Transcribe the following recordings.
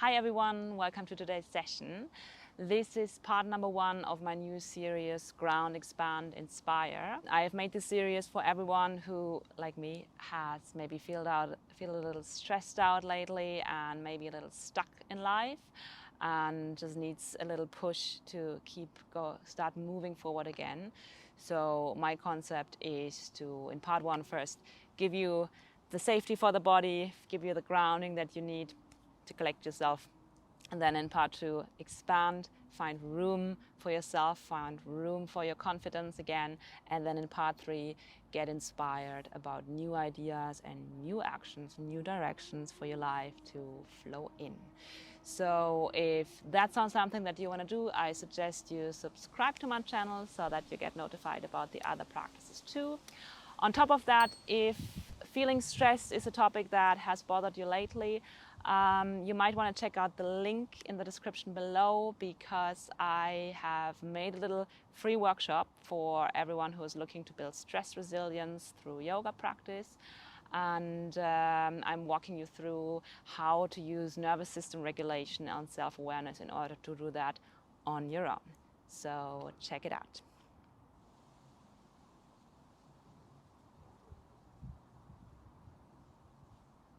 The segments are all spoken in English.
Hi everyone, welcome to today's session. This is part number 1 of my new series, Ground, Expand, Inspire. I have made this series for everyone who, like me, has maybe feel a little stressed out lately and maybe a little stuck in life and just needs a little push to start moving forward again. So my concept is to, in part 1 first, give you the safety for the body, give you the grounding that you need to collect yourself, and then in part 2 expand, find room for yourself, find room for your confidence again, and then in part 3 get inspired about new ideas and new actions, new directions for your life to flow in. So if that sounds something that you want to do, I suggest you subscribe to my channel so that you get notified about the other practices too. On top of that, if feeling stressed is a topic that has bothered you lately, you might want to check out the link in the description below, because I have made a little free workshop for everyone who is looking to build stress resilience through yoga practice. And I'm walking you through how to use nervous system regulation and self-awareness in order to do that on your own. So check it out.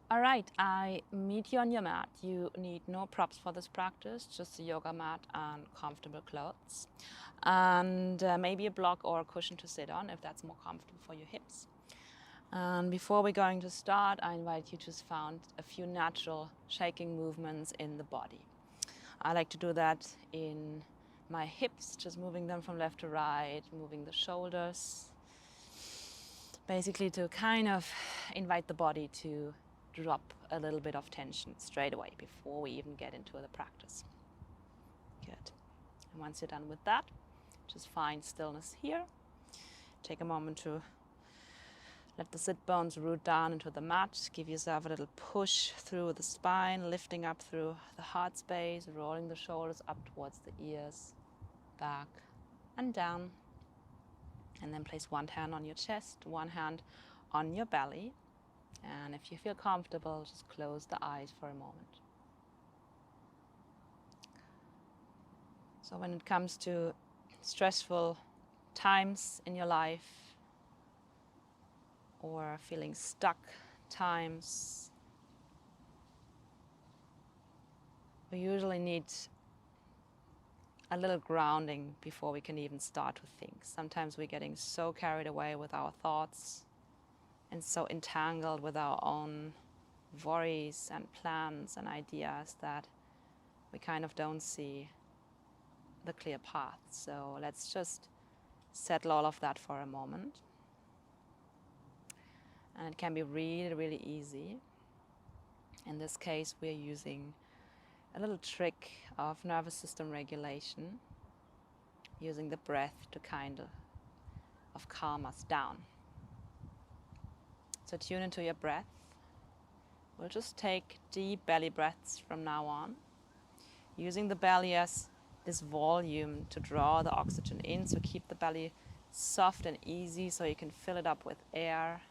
All right, I meet you on your mat. You need no props for this practice, just a yoga mat and comfortable clothes. And maybe a block or a cushion to sit on if that's more comfortable for your hips. And before we're going to start, I invite you to find a few natural shaking movements in the body. I like to do that in my hips, just moving them from left to right, moving the shoulders. Basically to kind of invite the body to drop a little bit of tension straight away before we even get into the practice. Good. And once you're done with that, just find stillness here. Take a moment to let the sit bones root down into the mat. Give yourself a little push through the spine, lifting up through the heart space, rolling the shoulders up towards the ears, back and down. And then place one hand on your chest, one hand on your belly. And if you feel comfortable, just close the eyes for a moment. So when it comes to stressful times in your life or feeling stuck times, we usually need a little grounding before we can even start with things. Sometimes we're getting so carried away with our thoughts and so entangled with our own worries and plans and ideas that we kind of don't see the clear path. So let's just settle all of that for a moment. And it can be really, really easy. In this case, we're using a little trick of nervous system regulation, using the breath to kind of calm us down. So tune into your breath. We'll just take deep belly breaths from now on, using the belly as this volume to draw the oxygen in. So keep the belly soft and easy so you can fill it up with air.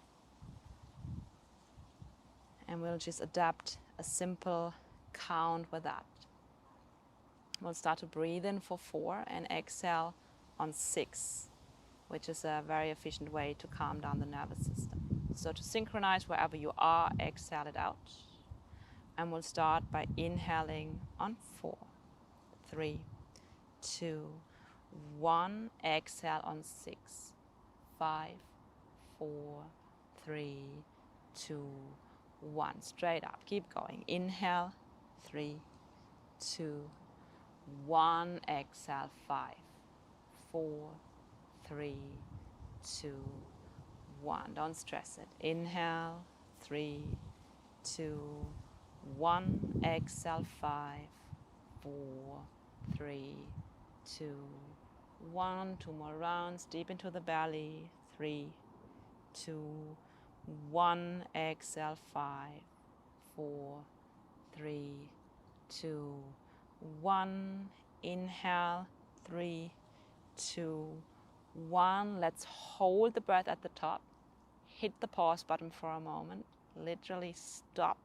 And we'll just adapt a simple count with that. We'll start to breathe in for 4 and exhale on 6, which is a very efficient way to calm down the nervous system. So to synchronize wherever you are, exhale it out. And we'll start by inhaling on 4, 3, 2, 1. Exhale on 6, 5, 4, 3, 2, 1. Straight up. Keep going. Inhale, 3, 2, 1. Exhale, 5, 4, 3, 2, 1. Don't stress it. Inhale, 3, 2, 1. Exhale, 5, 4, 3, 2, 1. 2 more rounds. Deep into the belly. 3, 2, 1. Exhale, 5, 4, 3, 2, 1. Inhale, 3, 2, 1. Let's hold the breath at the top. Hit the pause button for a moment. Literally stop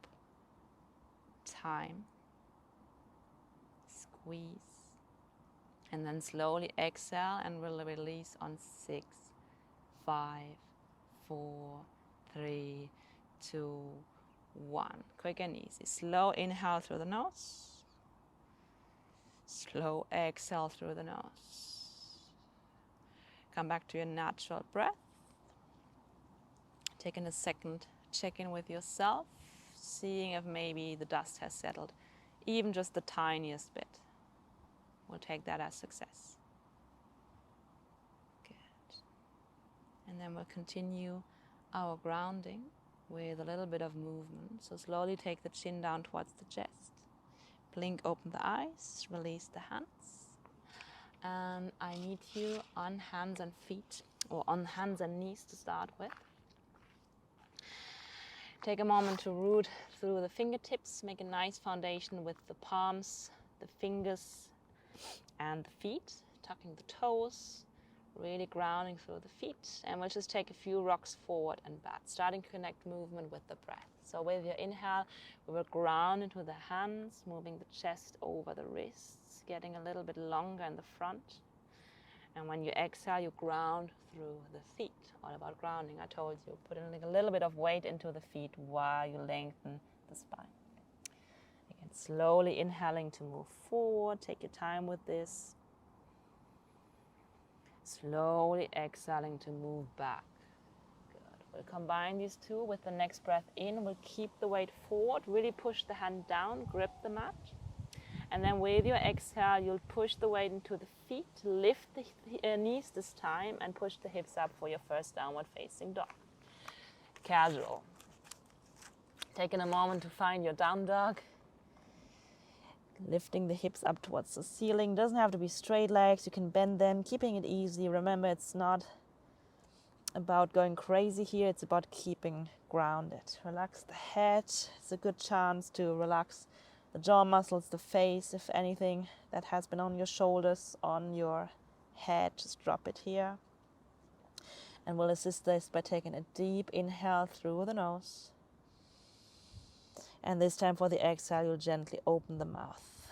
time. squeeze. And then slowly exhale and we'll release on 6, 5, 4, 3, 2, 1. Quick and easy. Slow inhale through the nose. Slow exhale through the nose. Come back to your natural breath. Taking a second, check in with yourself, seeing if maybe the dust has settled, even just the tiniest bit. We'll take that as success. Good. And then we'll continue our grounding with a little bit of movement. So slowly take the chin down towards the chest. Blink open the eyes, release the hands. And I need you on hands and feet, or on hands and knees to start with. Take a moment to root through the fingertips, make a nice foundation with the palms, the fingers, and the feet, tucking the toes, really grounding through the feet. And we'll just take a few rocks forward and back, starting to connect movement with the breath. So with your inhale, we will ground into the hands, moving the chest over the wrists, getting a little bit longer in the front. And when you exhale, you ground through the feet. All about grounding, I told you. Put in a little bit of weight into the feet while you lengthen the spine. Again, slowly inhaling to move forward. Take your time with this. Slowly exhaling to move back. Good. We'll combine these two with the next breath in. We'll keep the weight forward. Really push the hand down, grip the mat. And then with your exhale, you'll push the weight into the feet, lift the knees this time, and push the hips up for your first downward facing dog. Casual. Taking a moment to find your down dog. Lifting the hips up towards the ceiling. Doesn't have to be straight legs. You can bend them, keeping it easy. Remember, it's not about going crazy here. It's about keeping grounded. Relax the head. It's a good chance to relax the jaw muscles, the face, if anything that has been on your shoulders, on your head, just drop it here. And we'll assist this by taking a deep inhale through the nose. And this time for the exhale, you'll gently open the mouth.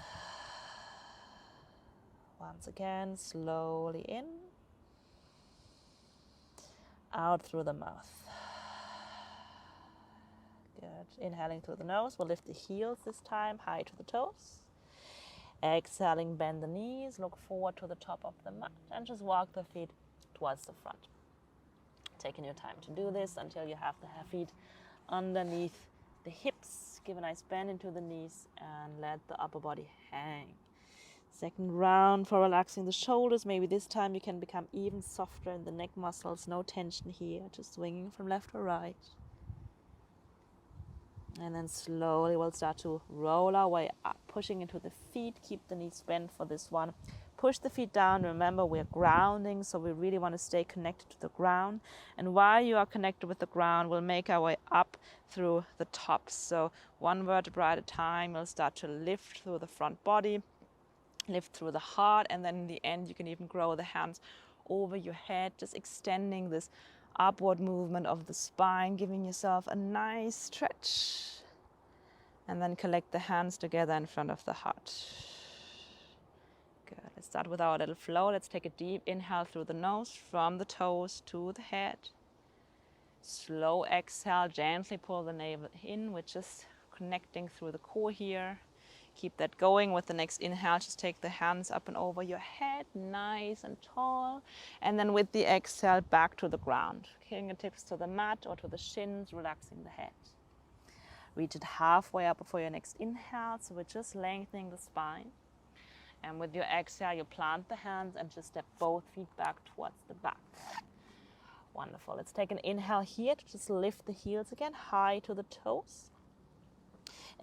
Once again, slowly in, out through the mouth. Good. Inhaling through the nose, we'll lift the heels this time, high to the toes. Exhaling, bend the knees, look forward to the top of the mat, and just walk the feet towards the front. Taking your time to do this until you have the feet underneath the hips. Give a nice bend into the knees and let the upper body hang. Second round for relaxing the shoulders. Maybe this time you can become even softer in the neck muscles. No tension here, just swinging from left or right. And then slowly we'll start to roll our way up, pushing into the feet. Keep the knees bent for this one. Push the feet down. Remember, we're grounding, so we really want to stay connected to the ground. And while you are connected with the ground, we'll make our way up through the tops. So one vertebra at a time, we'll start to lift through the front body, lift through the heart, and then in the end, you can even grow the hands over your head, just extending this upward movement of the spine, giving yourself a nice stretch. And then collect the hands together in front of the heart. Good. Let's start with our little flow. Let's take a deep inhale through the nose, from the toes to the head. Slow exhale, gently pull the navel in. We're just connecting through the core here. Keep that going with the next inhale. Just take the hands up and over your head, nice and tall. And then with the exhale, back to the ground. Fingertips to the mat or to the shins, relaxing the head. Reach it halfway up before your next inhale. So we're just lengthening the spine. And with your exhale, you plant the hands and just step both feet back towards the back. Wonderful. Let's take an inhale here to just lift the heels again, high to the toes.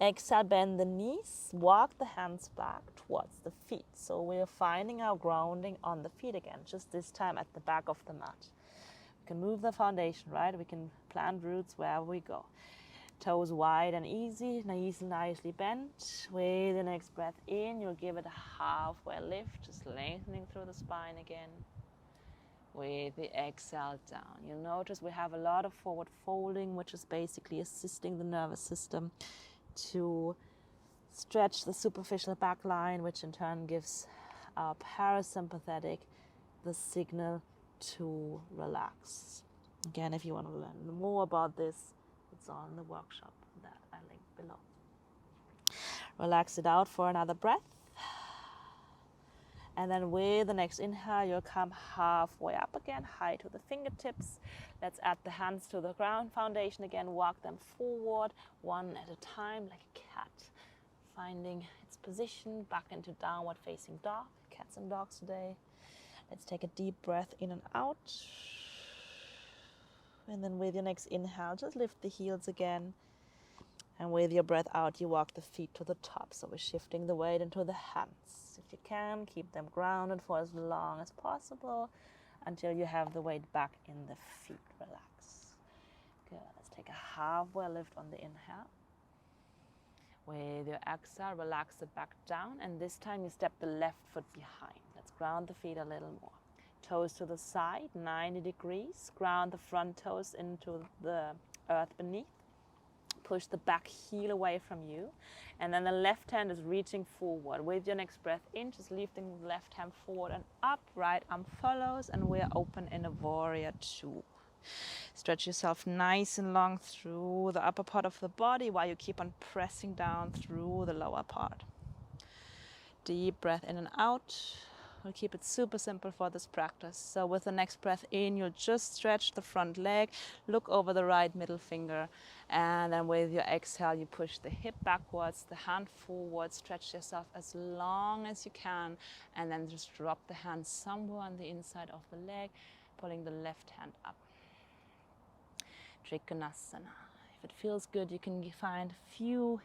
Exhale, bend the knees, walk the hands back towards the feet. So we're finding our grounding on the feet again, just this time at the back of the mat. We can move the foundation, right? We can plant roots wherever we go. Toes wide and easy, knees nicely bent. With the next breath in, you'll give it a halfway lift, just lengthening through the spine again. With the exhale down, you'll notice we have a lot of forward folding, which is basically assisting the nervous system to Stretch the superficial back line, which in turn gives our parasympathetic the signal to relax. Again, if you want to learn more about this, it's on the workshop that I link below. Relax it out for another breath. And then with the next inhale, you'll come halfway up again, high to the fingertips. Let's add the hands to the ground foundation again. Walk them forward, one at a time, like a cat. Finding its position, back into downward facing dog. Cats and dogs today. Let's take a deep breath in and out. And then with your next inhale, just lift the heels again. And with your breath out, you walk the feet to the top. So we're shifting the weight into the hands. If you can, keep them grounded for as long as possible until you have the weight back in the feet. Relax. Good. Let's take a halfway lift on the inhale. With your exhale, relax it back down. And this time you step the left foot behind. Let's ground the feet a little more. Toes to the side, 90 degrees. Ground the front toes into the earth beneath. Push the back heel away from you. And then the left hand is reaching forward. With your next breath in, just lifting the left hand forward and up. Right arm follows, and we're open in a warrior two. Stretch yourself nice and long through the upper part of the body while you keep on pressing down through the lower part. Deep breath in and out. We'll keep it super simple for this practice. So with the next breath in, you'll just stretch the front leg, look over the right middle finger, and then with your exhale, you push the hip backwards, the hand forward, stretch yourself as long as you can, and then just drop the hand somewhere on the inside of the leg, pulling the left hand up. Trikonasana. If it feels good, you can find a few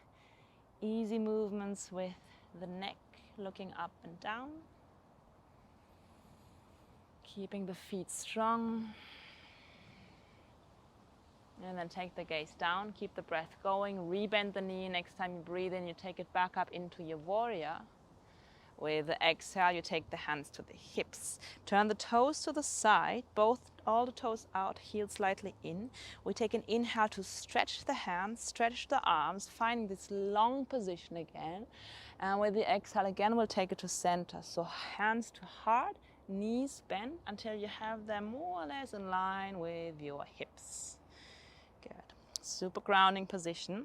easy movements with the neck looking up and down. Keeping the feet strong. And then take the gaze down, keep the breath going, rebend the knee. Next time you breathe in, you take it back up into your warrior. With the exhale, you take the hands to the hips. Turn the toes to the side, all the toes out, heels slightly in. We take an inhale to stretch the hands, stretch the arms, finding this long position again. And with the exhale again, we'll take it to center. So hands to heart, knees bent until you have them more or less in line with your hips. Good. Super grounding position.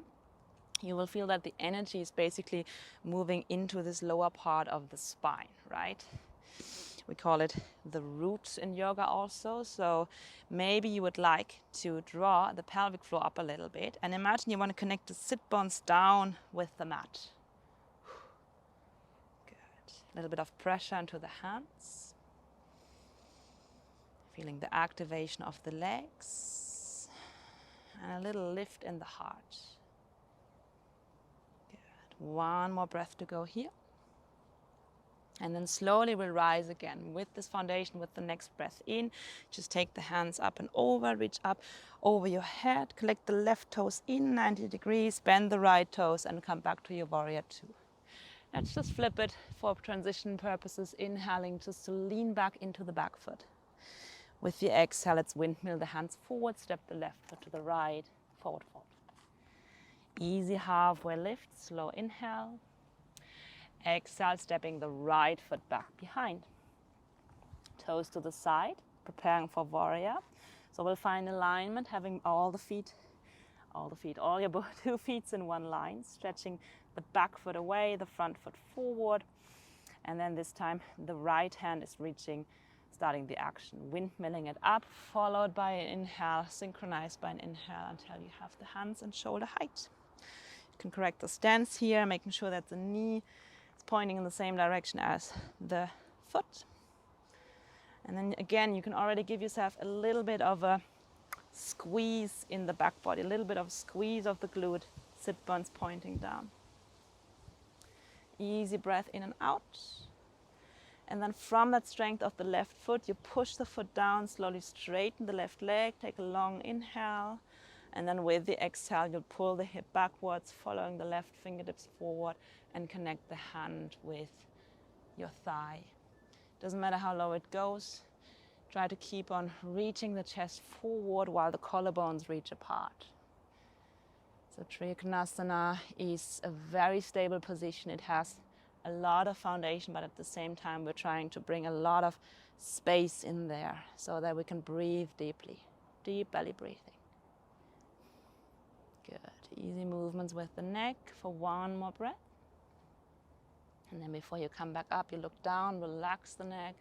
You will feel that the energy is basically moving into this lower part of the spine, right? We call it the roots in yoga also. So maybe you would like to draw the pelvic floor up a little bit, and imagine you want to connect the sit bones down with the mat. Good. A little bit of pressure into the hands. Feeling the activation of the legs and a little lift in the heart. Good. One more breath to go here. And then slowly we'll rise again with this foundation, with the next breath in. Just take the hands up and over, reach up over your head, collect the left toes in 90 degrees, bend the right toes and come back to your warrior two. Let's just flip it for transition purposes, inhaling just to lean back into the back foot. With the exhale, let's windmill the hands forward, step the left foot to the right, forward, forward. Easy halfway lift, slow inhale. Exhale, stepping the right foot back behind. Toes to the side, preparing for warrior. So we'll find alignment, having all your 2 feet in one line, stretching the back foot away, the front foot forward. And then this time, the right hand is reaching, starting the action, windmilling it up, followed by an inhale, synchronized by an inhale until you have the hands and shoulder height. You can correct the stance here, making sure that the knee is pointing in the same direction as the foot. And then again, you can already give yourself a little bit of a squeeze in the back body, a little bit of a squeeze of the glute, sit bones pointing down. Easy breath in and out. And then from that strength of the left foot, you push the foot down, slowly straighten the left leg, take a long inhale. And then with the exhale, you'll pull the hip backwards, following the left fingertips forward and connect the hand with your thigh. Doesn't matter how low it goes. Try to keep on reaching the chest forward while the collarbones reach apart. It's So Trikonasana is a very stable position. It has a lot of foundation, but at the same time we're trying to bring a lot of space in there so that we can breathe deeply. Deep belly breathing. Good. Easy movements with the neck for one more breath. And then before you come back up, you look down, relax the neck.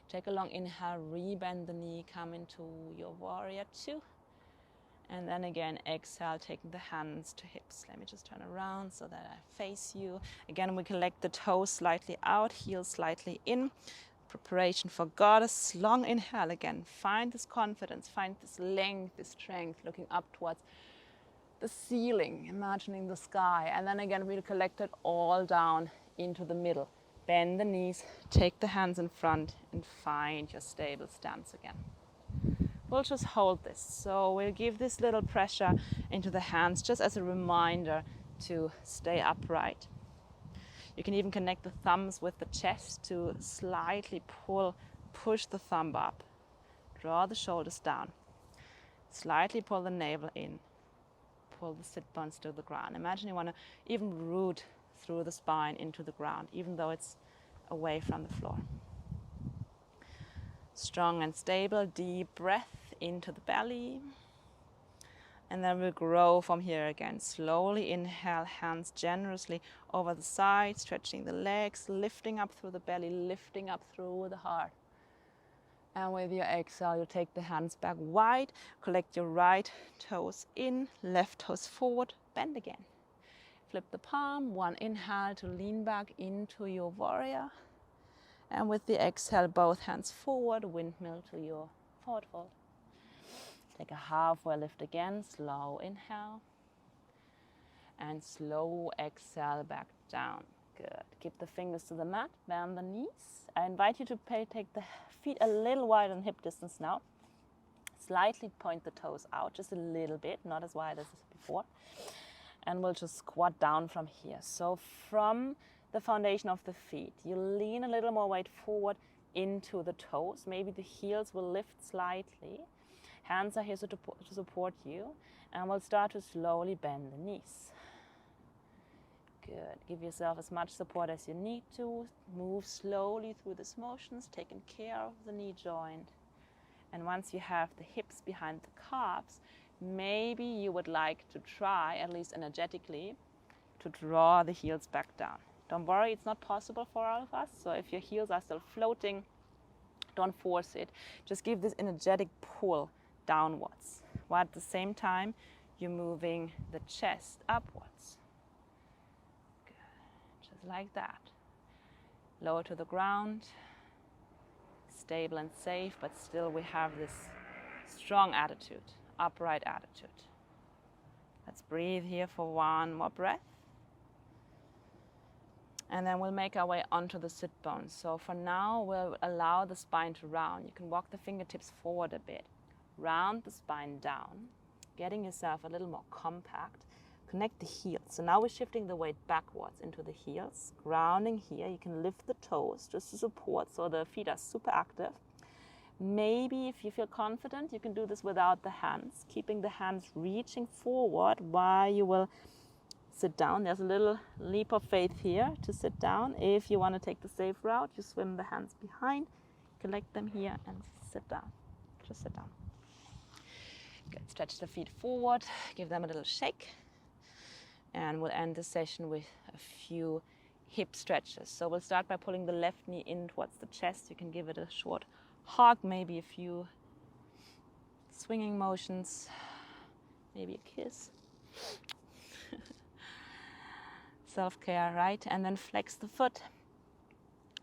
Take a long inhale, rebend the knee, come into your warrior two. And then again, exhale, taking the hands to hips. Let me just turn around so that I face you. Again, we collect the toes slightly out, heels slightly in. Preparation for goddess. Long inhale again. Find this confidence, find this length, this strength, looking up towards the ceiling, imagining the sky. And then again, we'll collect it all down into the middle. Bend the knees, take the hands in front, and find your stable stance again. We'll just hold this. So we'll give this little pressure into the hands just as a reminder to stay upright. You can even connect the thumbs with the chest to slightly push the thumb up. Draw the shoulders down. Slightly pull the navel in. Pull the sit bones to the ground. Imagine you want to even root through the spine into the ground, even though it's away from the floor. Strong and stable, deep breath into the belly. And then we'll grow from here again. Slowly inhale, hands generously over the side, stretching the legs, lifting up through the belly, lifting up through the heart. And with your exhale, you take the hands back wide, collect your right toes in, left toes forward, bend again. Flip the palm, one inhale to lean back into your warrior. And with the exhale, both hands forward, windmill to your forward fold. Take a halfway lift again, slow inhale. And slow exhale back down. Good. Keep the fingers to the mat, bend the knees. I invite you to take the feet a little wider than hip distance now. Slightly point the toes out, just a little bit, not as wide as before. And we'll just squat down from here. So from the foundation of the feet, you lean a little more weight forward into the toes. Maybe the heels will lift slightly. Hands are here to support you. And we'll start to slowly bend the knees. Good. Give yourself as much support as you need to. Move slowly through these motions, taking care of the knee joint. And once you have the hips behind the calves, maybe you would like to try, at least energetically, to draw the heels back down. Don't worry, it's not possible for all of us. So if your heels are still floating, don't force it. Just give this energetic pull downwards, while at the same time you're moving the chest upwards. Just like that. Lower to the ground, stable and safe, but still we have this strong attitude, upright attitude. Let's breathe here for one more breath. And then we'll make our way onto the sit bones. So for now, we'll allow the spine to round. You can walk the fingertips forward a bit. Round the spine down, getting yourself a little more compact. Connect the heels. So now we're shifting the weight backwards into the heels. Grounding here. You can lift the toes just to support so the feet are super active. Maybe if you feel confident, you can do this without the hands, keeping the hands reaching forward while you will sit down. There's a little leap of faith here to sit down. If you want to take the safe route, you swim the hands behind, collect them here and sit down. Just sit down. Good. Stretch the feet forward, give them a little shake. And we'll end the session with a few hip stretches. So we'll start by pulling the left knee in towards the chest. You can give it a short hug, maybe a few swinging motions, maybe a kiss. Self-care, right? And then flex the foot.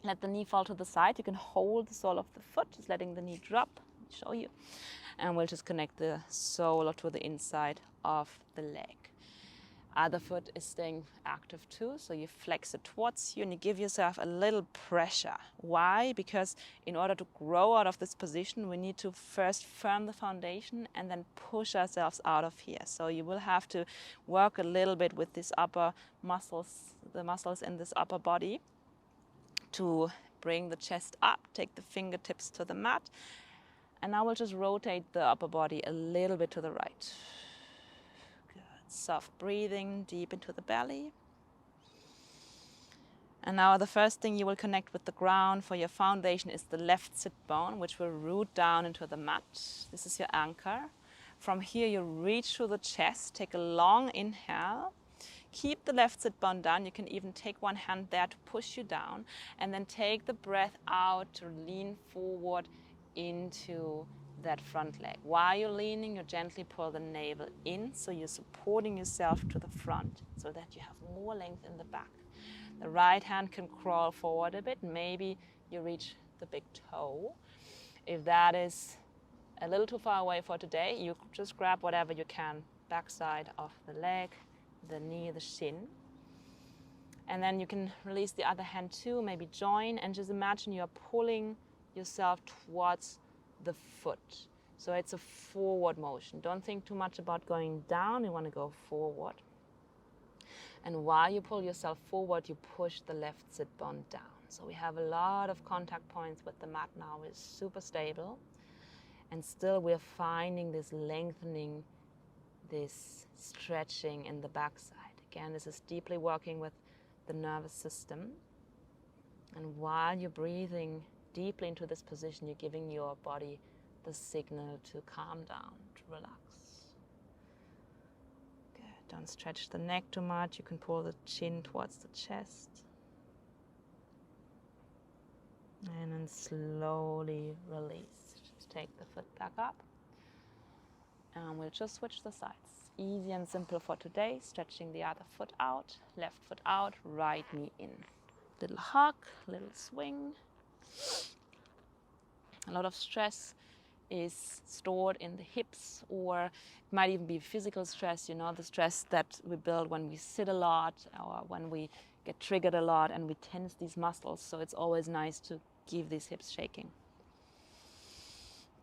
Let the knee fall to the side. You can hold the sole of the foot, just letting the knee drop. I'll show you. And we'll just connect the sole to the inside of the leg. Other foot is staying active too, so you flex it towards you and you give yourself a little pressure. Why? Because in order to grow out of this position, we need to first firm the foundation and then push ourselves out of here. So you will have to work a little bit with these upper muscles, the muscles in this upper body, to bring the chest up, take the fingertips to the mat. And now we'll just rotate the upper body a little bit to the right. Soft breathing deep into the belly. And now the first thing you will connect with the ground for your foundation is the left sit bone, which will root down into the mat. This is your anchor. From here you reach through the chest, take a long inhale. Keep the left sit bone down. You can even take one hand there to push you down. And then take the breath out to lean forward into that front leg. While you're leaning, you gently pull the navel in, so you're supporting yourself to the front so that you have more length in the back. The right hand can crawl forward a bit. Maybe you reach the big toe. If that is a little too far away for today, you just grab whatever you can. Backside of the leg, the knee, the shin. And then you can release the other hand too, maybe join, and just imagine you're pulling yourself towards the foot. So it's a forward motion. Don't think too much about going down. You want to go forward. And while you pull yourself forward, you push the left sit bone down. So we have a lot of contact points with the mat now. It's super stable. And still we're finding this lengthening, this stretching in the backside. Again, this is deeply working with the nervous system. And while you're breathing deeply into this position, you're giving your body the signal to calm down, to relax. Don't stretch the neck too much. You can pull the chin towards the chest. And then slowly release. Just take the foot back up. And we'll just switch the sides. Easy and simple for today. Stretching the other foot out, left foot out, right knee in. Little hug, little swing. A lot of stress is stored in the hips, or it might even be physical stress, the stress that we build when we sit a lot or when we get triggered a lot and we tense these muscles. So it's always nice to give these hips shaking.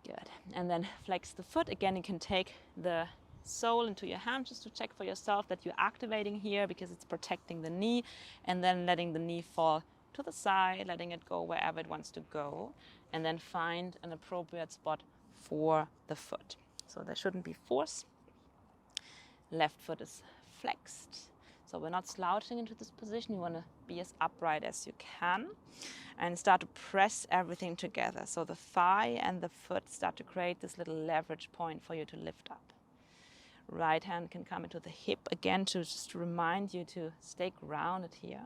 Good. And then flex the foot. Again, you can take the sole into your hand just to check for yourself that you're activating here, because it's protecting the knee, and then letting the knee fall to the side, letting it go wherever it wants to go, and then find an appropriate spot for the foot. So there shouldn't be force. Left foot is flexed. So we're not slouching into this position. You want to be as upright as you can and start to press everything together. So the thigh and the foot start to create this little leverage point for you to lift up. Right hand can come into the hip again to just remind you to stay grounded here,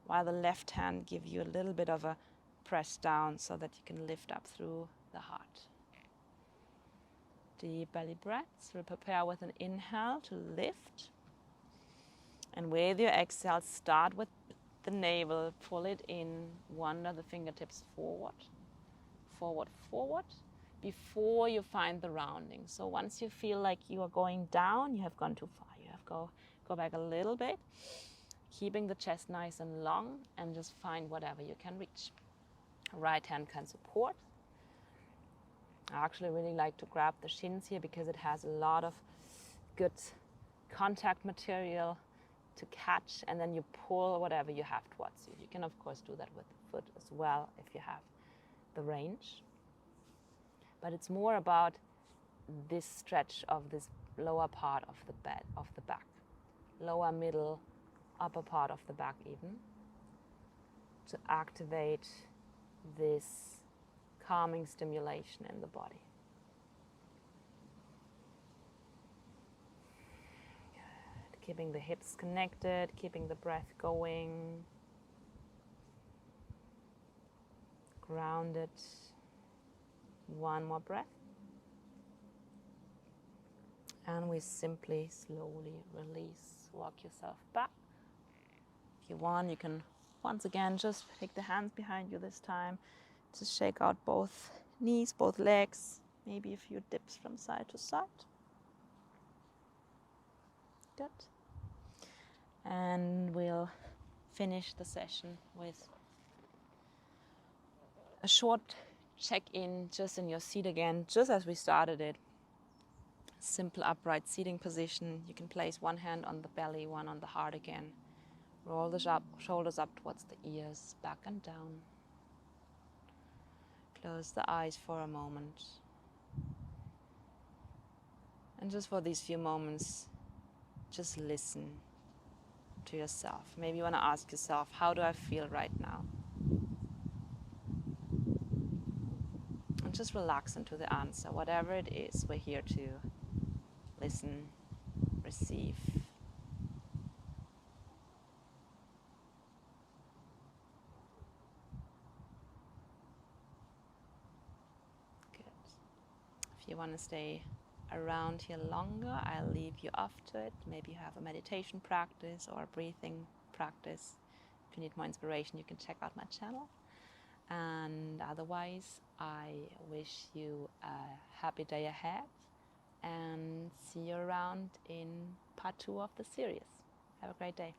while the left hand gives you a little bit of a press down so that you can lift up through the heart. Deep belly breaths. We'll prepare with an inhale to lift. And with your exhale, start with the navel. Pull it in, wander the fingertips forward, forward, forward, before you find the rounding. So once you feel like you are going down, you have gone too far. You have to go back a little bit, keeping the chest nice and long, and just find whatever you can reach. Right hand can support. I actually really like to grab the shins here because it has a lot of good contact material to catch, and then you pull whatever you have towards you. You can of course do that with the foot as well if you have the range. But it's more about this stretch of this lower part of the back. Lower, middle, upper part of the back even. To activate this calming stimulation in the body. Good. Keeping the hips connected, keeping the breath going. Grounded. One more breath. And we simply slowly release. Walk yourself back. If you want, you can once again just take the hands behind you this time. Just shake out both knees, both legs, maybe a few dips from side to side. Good. And we'll finish the session with a short check-in just in your seat again, just as we started it. Simple upright seating position. You can place one hand on the belly, one on the heart again. Roll the shoulders up towards the ears, back and down. Close the eyes for a moment. And just for these few moments, just listen to yourself. Maybe you want to ask yourself, how do I feel right now? And just relax into the answer. Whatever it is, we're here to listen, receive. Good. If you want to stay around here longer, I'll leave you off to it. Maybe you have a meditation practice or a breathing practice. If you need more inspiration, you can check out my channel. And otherwise, I wish you a happy day ahead and see you around in part 2 of the series. Have a great day.